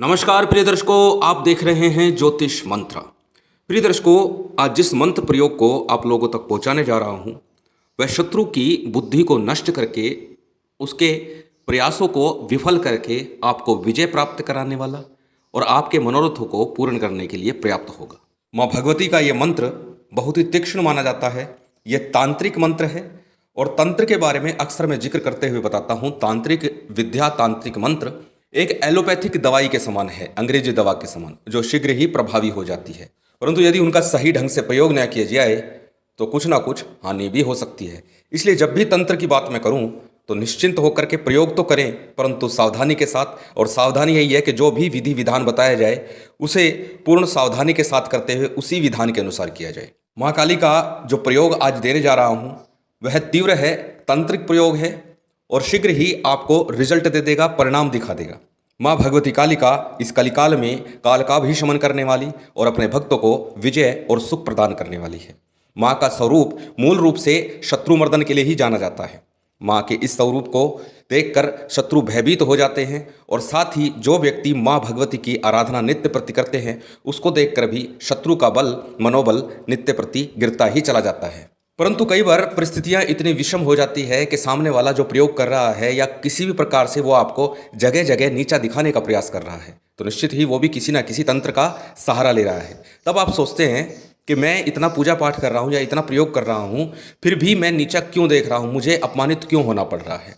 नमस्कार प्रिय दर्शकों, आप देख रहे हैं ज्योतिष मंत्र। प्रिय दर्शकों, आज जिस मंत्र प्रयोग को आप लोगों तक पहुंचाने जा रहा हूं, वह शत्रु की बुद्धि को नष्ट करके उसके प्रयासों को विफल करके आपको विजय प्राप्त कराने वाला और आपके मनोरथों को पूर्ण करने के लिए पर्याप्त होगा। माँ भगवती का ये मंत्र बहुत ही तीक्ष्ण माना जाता है। यह तांत्रिक मंत्र है और तंत्र के बारे में अक्सर मैं जिक्र करते हुए बताता हूँ। तांत्रिक विद्या, तांत्रिक मंत्र एक एलोपैथिक दवाई के समान है, अंग्रेजी दवा के समान, जो शीघ्र ही प्रभावी हो जाती है। परंतु यदि उनका सही ढंग से प्रयोग न किया जाए तो कुछ ना कुछ हानि भी हो सकती है। इसलिए जब भी तंत्र की बात मैं करूं तो निश्चिंत होकर के प्रयोग तो करें, परंतु सावधानी के साथ। और सावधानी यही है कि जो भी विधि विधान बताया जाए उसे पूर्ण सावधानी के साथ करते हुए उसी विधान के अनुसार किया जाए। माँ काली का जो प्रयोग आज देने जा रहा हूँ वह तीव्र है, तांत्रिक प्रयोग है और शीघ्र ही आपको रिजल्ट दे देगा, परिणाम दिखा देगा। माँ भगवती कालिका इस कलिकाल में काल का भी शमन करने वाली और अपने भक्तों को विजय और सुख प्रदान करने वाली है। माँ का स्वरूप मूल रूप से शत्रु मर्दन के लिए ही जाना जाता है। माँ के इस स्वरूप को देखकर शत्रु भयभीत हो जाते हैं और साथ ही जो व्यक्ति माँ भगवती की आराधना नित्य प्रति करते हैं उसको देखकर भी शत्रु का बल, मनोबल नित्य प्रति गिरता ही चला जाता है। परंतु कई बार परिस्थितियां इतनी विषम हो जाती है कि सामने वाला जो प्रयोग कर रहा है या किसी भी प्रकार से वो आपको जगह जगह नीचा दिखाने का प्रयास कर रहा है, तो निश्चित ही वो भी किसी ना किसी तंत्र का सहारा ले रहा है। तब आप सोचते हैं कि मैं इतना पूजा पाठ कर रहा हूँ या इतना प्रयोग कर रहा हूँ, फिर भी मैं नीचा क्यों देख रहा हूँ, मुझे अपमानित क्यों होना पड़ रहा है।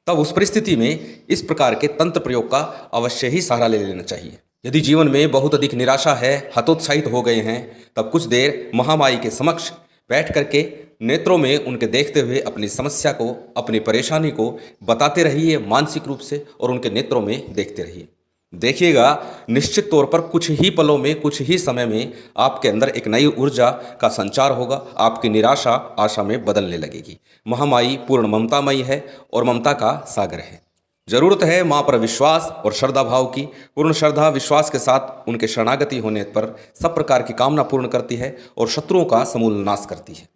तब उस परिस्थिति में इस प्रकार के तंत्र प्रयोग का अवश्य ही सहारा ले लेना चाहिए। यदि जीवन में बहुत अधिक निराशा है, हतोत्साहित हो गए हैं, तब कुछ देर महामाई के समक्ष बैठ करके नेत्रों में उनके देखते हुए अपनी समस्या को, अपनी परेशानी को बताते रहिए मानसिक रूप से और उनके नेत्रों में देखते रहिए। देखिएगा निश्चित तौर पर कुछ ही पलों में, कुछ ही समय में आपके अंदर एक नई ऊर्जा का संचार होगा। आपकी निराशा आशा में बदलने लगेगी। महामाई पूर्ण ममतामयी है और ममता का सागर है। जरूरत है माँ पर विश्वास और श्रद्धा भाव की। पूर्ण श्रद्धा विश्वास के साथ उनके शरणागति होने पर सब प्रकार की कामना पूर्ण करती है और शत्रुओं का समूल नाश करती है।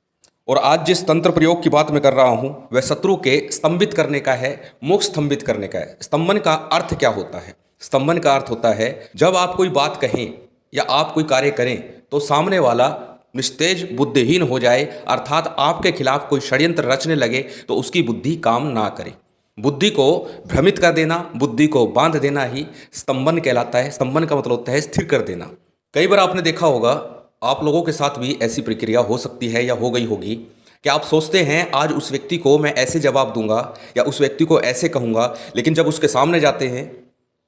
और आज जिस तंत्र प्रयोग की बात मैं कर रहा हूं वह शत्रु के स्तंभित करने का है, मुख स्तंभित करने का है। स्तंभन का अर्थ क्या होता है? स्तंभन का अर्थ होता है जब आप कोई बात कहें या आप कोई कार्य करें तो सामने वाला निस्तेज बुद्धिहीन हो जाए, अर्थात आपके खिलाफ कोई षड्यंत्र रचने लगे तो उसकी बुद्धि काम ना करे। बुद्धि को भ्रमित कर देना, बुद्धि को बांध देना ही स्तंभन कहलाता है। स्तंभन का मतलब होता है स्थिर कर देना। कई बार आपने देखा होगा, आप लोगों के साथ भी ऐसी प्रक्रिया हो सकती है या हो गई होगी कि आप सोचते हैं आज उस व्यक्ति को मैं ऐसे जवाब दूंगा या उस व्यक्ति को ऐसे कहूंगा, लेकिन जब उसके सामने जाते हैं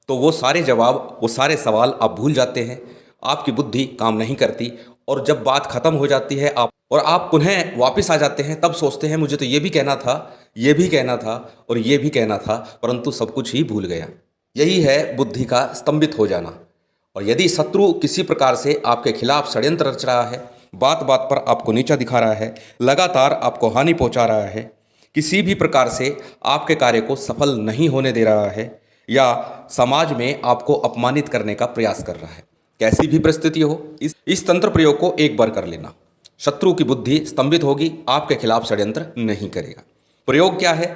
तो वो सारे जवाब, वो सारे सवाल आप भूल जाते हैं। आपकी बुद्धि काम नहीं करती और जब बात खत्म हो जाती है आप पुनः वापस आ जाते हैं, तब सोचते हैं मुझे तो ये भी कहना था, ये भी कहना था और ये भी कहना था, परंतु सब कुछ ही भूल गया। यही है बुद्धि का स्तंभित हो जाना। और यदि शत्रु किसी प्रकार से आपके खिलाफ षड्यंत्र रच रहा है, बात बात पर आपको नीचा दिखा रहा है, लगातार आपको हानि पहुंचा रहा है, किसी भी प्रकार से आपके कार्य को सफल नहीं होने दे रहा है या समाज में आपको अपमानित करने का प्रयास कर रहा है, कैसी भी परिस्थिति हो, इस तंत्र प्रयोग को एक बार कर लेना। शत्रु की बुद्धि स्तंभित होगी, आपके खिलाफ षड्यंत्र नहीं करेगा। प्रयोग क्या है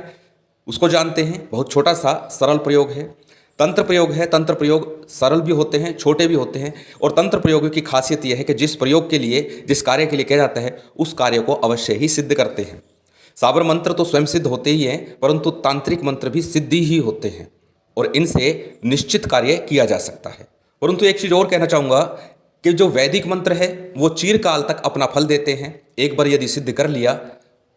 उसको जानते हैं। बहुत छोटा सा सरल प्रयोग है, तंत्र प्रयोग है। तंत्र प्रयोग सरल भी होते हैं, छोटे भी होते हैं। और तंत्र प्रयोगों की खासियत यह है कि जिस प्रयोग के लिए, जिस कार्य के लिए किया जाता है उस कार्य को अवश्य ही सिद्ध करते हैं। साबर मंत्र तो स्वयं सिद्ध होते ही हैं, परंतु तांत्रिक मंत्र भी सिद्धि ही होते हैं और इनसे निश्चित कार्य किया जा सकता है। परंतु एक चीज़ और कहना चाहूँगा कि जो वैदिक मंत्र है वो चिरकाल तक अपना फल देते हैं। एक बार यदि सिद्ध कर लिया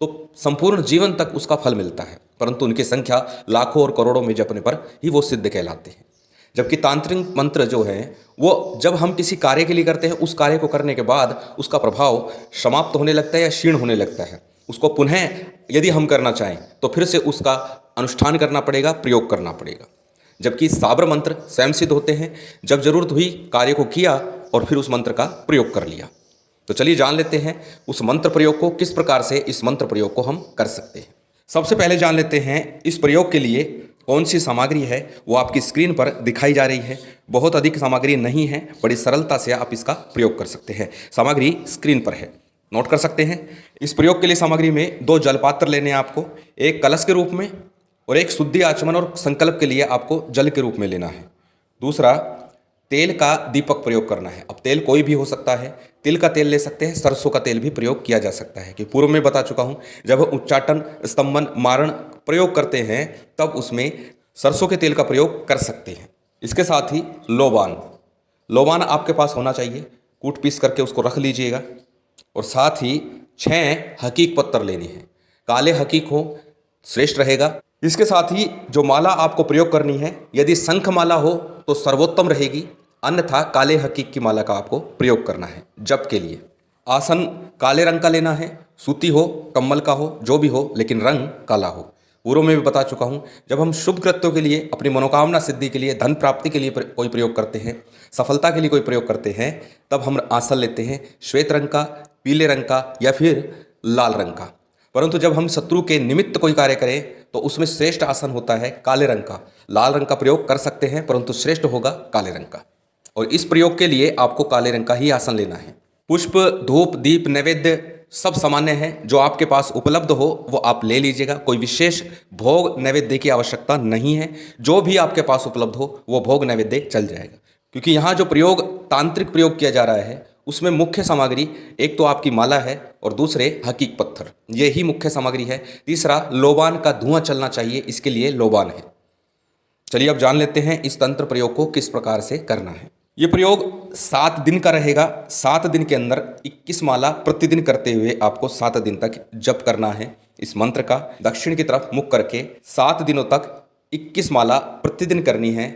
तो संपूर्ण जीवन तक उसका फल मिलता है, परंतु उनकी संख्या लाखों और करोड़ों में जपने पर ही वो सिद्ध कहलाते हैं। जबकि तांत्रिक मंत्र जो है वो जब हम किसी कार्य के लिए करते हैं, उस कार्य को करने के बाद उसका प्रभाव समाप्त होने लगता है या क्षीण होने लगता है। उसको पुनः यदि हम करना चाहें तो फिर से उसका अनुष्ठान करना पड़ेगा, प्रयोग करना पड़ेगा। जबकि साबर मंत्र स्वयं सिद्ध होते हैं, जब जरूरत हुई कार्य को किया और फिर उस मंत्र का प्रयोग कर लिया। तो चलिए जान लेते हैं उस मंत्र प्रयोग को, किस प्रकार से इस मंत्र प्रयोग को हम कर सकते हैं। सबसे पहले जान लेते हैं इस प्रयोग के लिए कौन सी सामग्री है। वो आपकी स्क्रीन पर दिखाई जा रही है। बहुत अधिक सामग्री नहीं है, बड़ी सरलता से आप इसका प्रयोग कर सकते हैं। सामग्री स्क्रीन पर है, नोट कर सकते हैं। इस प्रयोग के लिए सामग्री में 2 जलपात्र लेने हैं आपको, एक कलश के रूप में और एक शुद्धि आचमन और संकल्प के लिए आपको जल के रूप में लेना है। दूसरा, तेल का दीपक प्रयोग करना है। अब तेल कोई भी हो सकता है, तिल का तेल ले सकते हैं, सरसों का तेल भी प्रयोग किया जा सकता है। कि पूर्व में बता चुका हूँ, जब हम उच्चाटन, स्तंभन, मारण प्रयोग करते हैं तब उसमें सरसों के तेल का प्रयोग कर सकते हैं। इसके साथ ही लोबान, लोबान आपके पास होना चाहिए, कूट पीस करके उसको रख लीजिएगा। और साथ ही 6 हकीक पत्थर लेने हैं, काले हकीक हो श्रेष्ठ रहेगा। इसके साथ ही जो माला आपको प्रयोग करनी है, यदि शंख माला हो तो सर्वोत्तम रहेगी, अन्यथा काले हकीक की माला का आपको प्रयोग करना है जप के लिए। आसन काले रंग का लेना है, सूती हो, कम्बल का हो, जो भी हो, लेकिन रंग काला हो। पूर्व में भी बता चुका हूँ, जब हम शुभ कृत्यों के लिए, अपनी मनोकामना सिद्धि के लिए, धन प्राप्ति के लिए कोई प्रयोग करते हैं, सफलता के लिए कोई प्रयोग करते हैं, तब हम आसन लेते हैं श्वेत रंग का, पीले रंग का या फिर लाल रंग का। परंतु जब हम शत्रु के निमित्त कोई कार्य करें तो उसमें श्रेष्ठ आसन होता है काले रंग का। लाल रंग का प्रयोग कर सकते हैं परंतु श्रेष्ठ होगा काले रंग का, और इस प्रयोग के लिए आपको काले रंग का ही आसन लेना है। पुष्प, धूप, दीप, नैवेद्य सब सामान्य है, जो आपके पास उपलब्ध हो वो आप ले लीजिएगा। कोई विशेष भोग नैवेद्य की आवश्यकता नहीं है, जो भी आपके पास उपलब्ध हो वो भोग नैवेद्य चल जाएगा। क्योंकि यहाँ जो प्रयोग तांत्रिक प्रयोग किया जा रहा है उसमें मुख्य सामग्री एक तो आपकी माला है और दूसरे हकीक पत्थर, ये ही मुख्य सामग्री है। तीसरा लोबान का धुआं चलना चाहिए, इसके लिए लोबान है। चलिए अब जान लेते हैं इस तंत्र प्रयोग को किस प्रकार से करना है। ये प्रयोग 7 दिन का रहेगा। 7 दिन के अंदर 21 माला प्रतिदिन करते हुए आपको 7 दिन तक जप करना है। इस मंत्र का दक्षिण की तरफ मुख करके 7 दिनों तक 21 माला प्रतिदिन करनी है,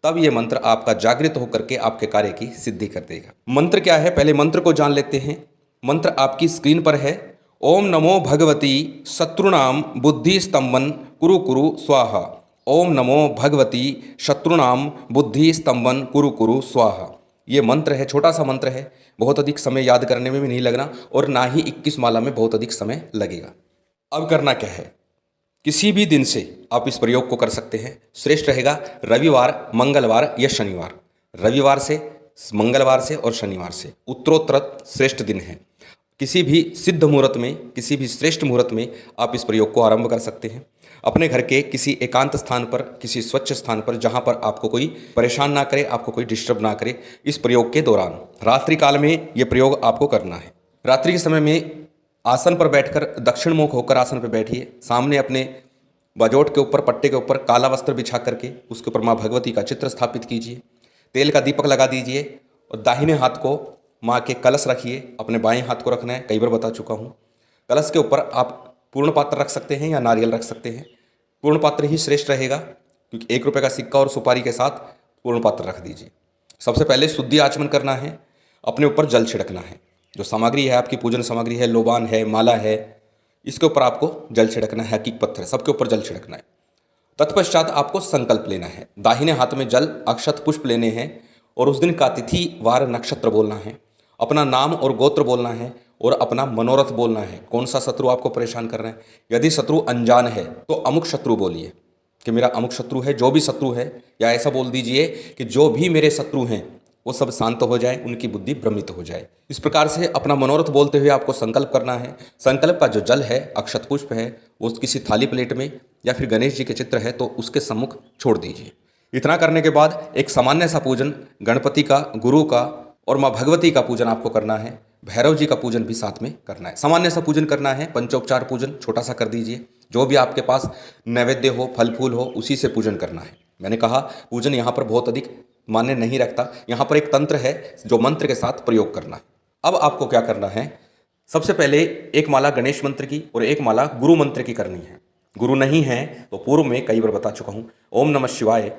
तब ये मंत्र आपका जागृत होकर के आपके कार्य की सिद्धि कर देगा। मंत्र क्या है, पहले मंत्र को जान लेते हैं। मंत्र आपकी स्क्रीन पर है। ओम नमो भगवती शत्रुणाम बुद्धि स्तंभन कुरु कुरु स्वाहा। ओम नमो भगवती शत्रुणाम बुद्धि स्तंभन कुरु कुरु स्वाहा। ये मंत्र है, छोटा सा मंत्र है, बहुत अधिक समय याद करने में भी नहीं लगना और ना ही 21 माला में बहुत अधिक समय लगेगा। अब करना क्या है, किसी भी दिन से आप इस प्रयोग को कर सकते हैं। श्रेष्ठ रहेगा रविवार, मंगलवार या शनिवार। रविवार से, मंगलवार से और शनिवार से उत्तरोत्तर श्रेष्ठ दिन है। किसी भी सिद्ध मुहूर्त में, किसी भी श्रेष्ठ मुहूर्त में आप इस प्रयोग को आरंभ कर सकते हैं। अपने घर के किसी एकांत स्थान पर, किसी स्वच्छ स्थान पर, जहां पर आपको कोई परेशान ना करे, आपको कोई डिस्टर्ब ना करे, इस प्रयोग के दौरान रात्रि काल में यह प्रयोग आपको करना है। रात्रि के समय में आसन पर बैठकर दक्षिण मुख होकर आसन पर बैठिए। सामने अपने बाजोट के ऊपर, पट्टे के ऊपर काला वस्त्र बिछा करके उसके ऊपर माँ भगवती का चित्र स्थापित कीजिए। तेल का दीपक लगा दीजिए और दाहिने हाथ को माँ के कलश रखिए, अपने बाएं हाथ को रखना है, कई बार बता चुका हूँ। कलश के ऊपर आप पूर्ण पात्र रख सकते हैं या नारियल रख सकते हैं। पूर्ण पात्र ही श्रेष्ठ रहेगा, क्योंकि 1 रुपये का सिक्का और सुपारी के साथ पूर्ण पात्र रख दीजिए। सबसे पहले शुद्धि आचमन करना है, अपने ऊपर जल छिड़कना है। जो सामग्री है आपकी पूजन सामग्री है, लोबान है, माला है, इसके ऊपर आपको जल छिड़कना है। हकीक पत्थर है, सबके ऊपर जल छिड़कना है। तत्पश्चात आपको संकल्प लेना है। दाहिने हाथ में जल, अक्षत, पुष्प लेने हैं और उस दिन का तिथि, वार, नक्षत्र बोलना है। अपना नाम और गोत्र बोलना है और अपना मनोरथ बोलना है। कौन सा शत्रु आपको परेशान कर रहे हैं। यदि शत्रु अनजान है तो अमुक शत्रु बोलिए कि मेरा अमुक शत्रु है, जो भी शत्रु है, या ऐसा बोल दीजिए कि जो भी मेरे शत्रु हैं वो सब शांत हो जाए, उनकी बुद्धि भ्रमित हो जाए। इस प्रकार से अपना मनोरथ बोलते हुए आपको संकल्प करना है। संकल्प का जो जल है, अक्षत पुष्प है, वो किसी थाली प्लेट में या फिर गणेश जी के चित्र है तो उसके सम्मुख छोड़ दीजिए। इतना करने के बाद एक सामान्य सा पूजन गणपति का, गुरु का और माँ भगवती का पूजन आपको करना है। भैरव जी का पूजन भी साथ में करना है। सामान्य सा पूजन करना है। पंचोपचार पूजन छोटा सा कर दीजिए। जो भी आपके पास नैवेद्य हो, फल फूल हो, उसी से पूजन करना है। मैंने कहा पूजन यहाँ पर बहुत अधिक मान्य नहीं रखता। यहाँ पर एक तंत्र है जो मंत्र के साथ प्रयोग करना है। अब आपको क्या करना है, सबसे पहले एक माला गणेश मंत्र की और एक माला गुरु मंत्र की करनी है। गुरु नहीं है तो पूर्व में कई बार बता चुका हूँ, ओम नमः शिवाय,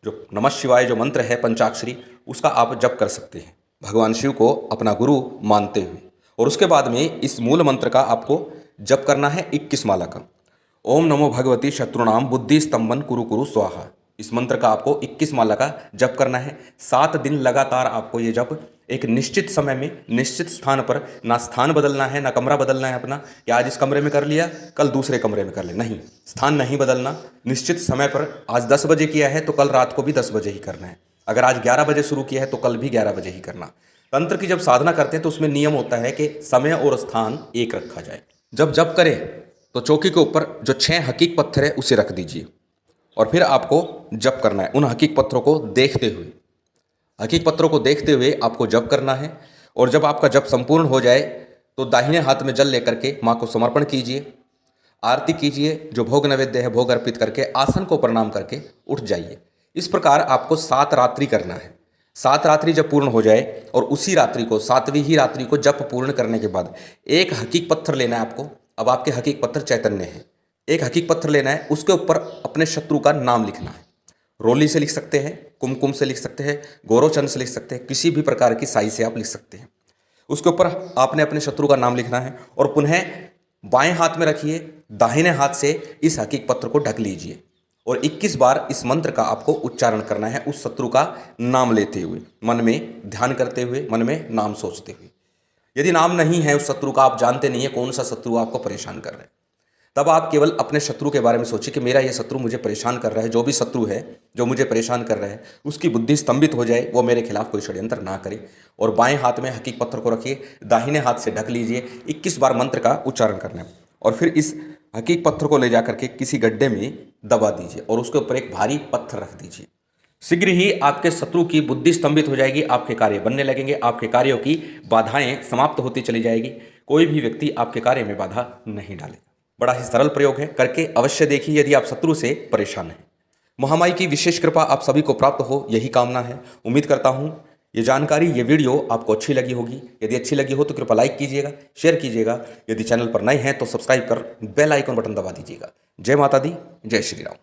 जो नमः शिवाय जो मंत्र है पंचाक्षरी, उसका आप जप कर सकते हैं भगवान शिव को अपना गुरु मानते हुए। और उसके बाद में इस मूल मंत्र का आपको जप करना है 21 माला का। ओम नमो भगवती शत्रुणाम बुद्धि स्तंभन कुरु कुरु स्वाहा। इस मंत्र का आपको 21 माला का जप करना है। 7 दिन लगातार आपको ये जप एक निश्चित समय में, निश्चित स्थान पर, ना स्थान बदलना है, ना कमरा बदलना है अपना, कि आज इस कमरे में कर लिया कल दूसरे कमरे में कर ले, नहीं, स्थान नहीं बदलना। निश्चित समय पर आज 10 बजे किया है तो कल रात को भी 10 बजे ही करना है। अगर आज 11 बजे शुरू किया है तो कल भी 11 बजे ही करना। तंत्र की जब साधना करते हैं तो उसमें नियम होता है कि समय और स्थान एक रखा जाए। जब जप करें तो चौकी के ऊपर जो 6 हकीक पत्थर है उसे रख दीजिए और फिर आपको जप करना है उन हकीक पत्थरों को देखते हुए। हकीक पत्रों को देखते हुए आपको जप करना है और जब आपका जप संपूर्ण हो जाए तो दाहिने हाथ में जल लेकर के माँ को समर्पण कीजिए, आरती कीजिए, जो भोग नैवेद्य है भोग अर्पित करके आसन को प्रणाम करके उठ जाइए। इस प्रकार आपको 7 रात्रि करना है। 7 रात्रि जब पूर्ण हो जाए और उसी रात्रि को 7वीं ही रात्रि को जप पूर्ण करने के बाद एक हकीक पत्थर लेना है आपको। अब आपके हकीक पत्थर चैतन्य है। एक हकीक पत्थर लेना है, उसके ऊपर अपने शत्रु का नाम लिखना है। रोली से लिख सकते हैं, कुमकुम से लिख सकते हैं, गौरवचंद से लिख सकते हैं, किसी भी प्रकार की स्याही से आप लिख सकते हैं। उसके ऊपर आपने अपने शत्रु का नाम लिखना है और पुनः बाएं हाथ में रखिए, दाहिने हाथ से इस हकीक पत्र को ढक लीजिए और 21 बार इस मंत्र का आपको उच्चारण करना है, उस शत्रु का नाम लेते हुए, मन में ध्यान करते हुए, मन में नाम सोचते हुए। यदि नाम नहीं है उस शत्रु का, आप जानते नहीं है कौन सा शत्रु आपको परेशान कर रहा है, तब आप केवल अपने शत्रु के बारे में सोचिए कि मेरा ये शत्रु मुझे परेशान कर रहा है। जो भी शत्रु है जो मुझे परेशान कर रहा है उसकी बुद्धि स्तंभित हो जाए, वो मेरे खिलाफ कोई षड्यंत्र ना करे। और बाएं हाथ में हकीक पत्थर को रखिए, दाहिने हाथ से ढक लीजिए, 21 बार मंत्र का उच्चारण करना है और फिर इस हकीक पत्थर को ले जाकर के किसी गड्ढे में दबा दीजिए और उसके ऊपर एक भारी पत्थर रख दीजिए। शीघ्र ही आपके शत्रु की बुद्धि स्तंभित हो जाएगी, आपके कार्य बनने लगेंगे, आपके कार्यों की बाधाएं समाप्त होती चली जाएगी। कोई भी व्यक्ति आपके कार्य में बाधा नहीं डालेगा। बड़ा ही सरल प्रयोग है, करके अवश्य देखिए यदि आप शत्रु से परेशान हैं। महामाई की विशेष कृपा आप सभी को प्राप्त हो, यही कामना है। उम्मीद करता हूँ ये जानकारी, ये वीडियो आपको अच्छी लगी होगी। यदि अच्छी लगी हो तो कृपया लाइक कीजिएगा, शेयर कीजिएगा। यदि चैनल पर नए हैं तो सब्सक्राइब कर बेल आइकन बटन दबा दीजिएगा। जय माता दी, जय श्री राम।